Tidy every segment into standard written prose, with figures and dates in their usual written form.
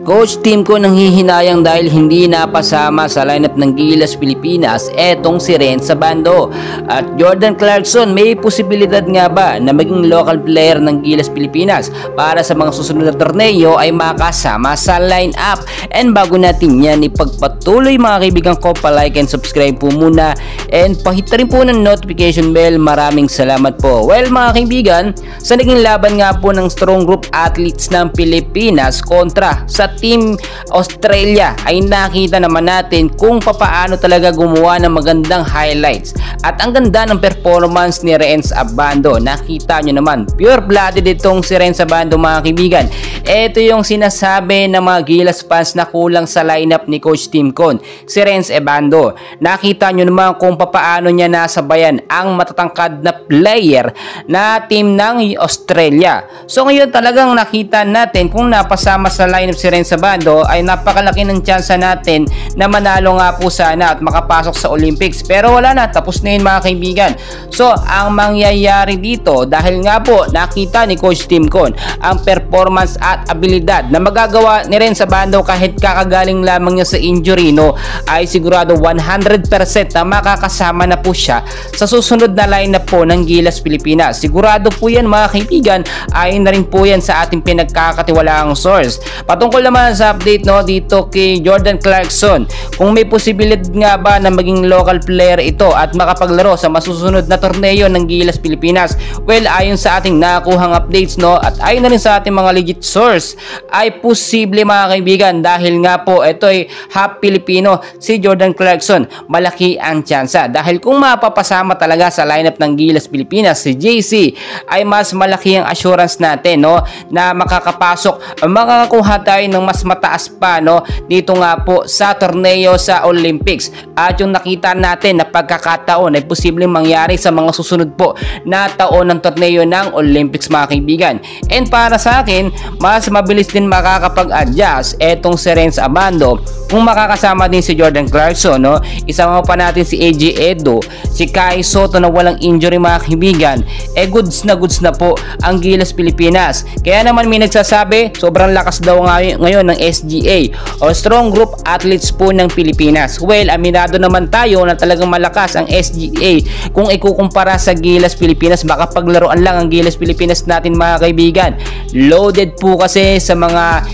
Coach team ko nanghihinayang dahil hindi napasama sa lineup ng Gilas Pilipinas etong si Renz Abando. At Jordan Clarkson, may posibilidad nga ba na maging local player ng Gilas Pilipinas para sa mga susunod na torneo ay makasama sa lineup? And bago natin yan ipagpatuloy mga kaibigan ko, pa-like and subscribe po muna and pakita rin po ng notification bell. Maraming salamat po. Well mga kaibigan, sa naging laban nga po ng strong group athletes ng Pilipinas kontra sa Team Australia ay nakita naman natin kung papaano talaga gumawa ng magandang highlights. At ang ganda ng performance ni Renz Abando. Nakita nyo naman, pure-blooded itong si Renz Abando mga kaibigan. Ito yung sinasabi ng mga Gilas fans na kulang sa lineup ni Coach Tim Con, si Renz Abando. Nakita nyo naman kung papaano niya nasabayan ang matatangkad na player na team ng Australia. So ngayon talagang nakita natin kung napasama sa lineup si Renz Abando ay napakalaki ng tsansa natin na manalo nga po sana at makapasok sa Olympics. Pero wala na, tapos na yun mga kaibigan. So ang mangyayari dito, dahil nga po nakita ni Coach Tim Con ang performance at abilidad na magagawa ni Renz Abando kahit kakagaling lamang niya sa injury, no, ay sigurado 100% na makakasama na po siya sa susunod na lineup po ng Gilas Pilipinas. Sigurado po yan mga kaibigan, ayon na rin po yan sa ating pinagkakatiwalaang source. Patungkol naman sa update, no, dito kay Jordan Clarkson, kung may posibilidad nga ba na maging local player ito at makapaglaro sa masusunod na torneo ng Gilas Pilipinas. Well, ayon sa ating nakuhang updates, no, at ayon na rin sa ating mga legit source, ay posible mga kaibigan dahil nga po ito ay half Pilipino si Jordan Clarkson. Malaki ang tsansa dahil kung mapapasama talaga sa lineup ng Gilas Pilipinas si JC, ay mas malaki ang assurance natin, no, na makakapasok, makakuha tayo ng mas mataas pa, no, dito nga po sa torneo sa Olympics. At yung nakita natin na pagkakataon ay posibleng mangyari sa mga susunod po na taon ng torneo ng Olympics mga kaibigan. And para sa akin, mas mabilis din makakapag-adjust etong si Renz Abando kung makakasama din si Jordan Clarkson, no. Isama pa natin si AJ Edo, si Kai Soto na walang injury mga kaibigan. Goods na po ang Gilas Pilipinas. Kaya naman may nagsasabi sobrang lakas daw ngayon ng SGA o Strong Group Athletes po ng Pilipinas. Well, aminado naman tayo na talagang malakas ang SGA kung ikukumpara sa Gilas Pilipinas. Baka paglaruan lang ang Gilas Pilipinas natin mga kaibigan. Loaded po kasi sa mga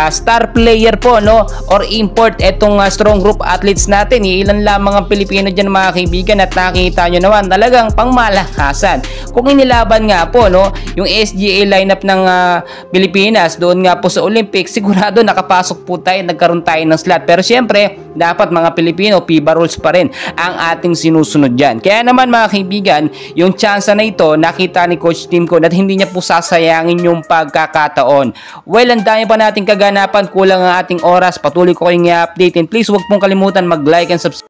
star player po, no, or import etong Strong Group Athletes natin. Ilan lamang ang Pilipino dyan mga kaibigan at nakita nyo naman talagang pangmalakasan. Kung inilaban nga po, no, yung SGA lineup ng Pilipinas doon nga po sa Olympics, sigurado nakapasok po tayo, nagkaroon tayo ng slot. Pero syempre, dapat mga Pilipino, FIBA rules pa rin ang ating sinusunod dyan. Kaya naman mga kaibigan, yung chance na ito, nakita ni Coach Tim Con at hindi niya po sasayangin yung pagkakataon. Well, ang dami pa nating kaganapan, kulang ang ating oras. Patuloy ko kayong i-update and please huwag pong kalimutan mag-like and subscribe.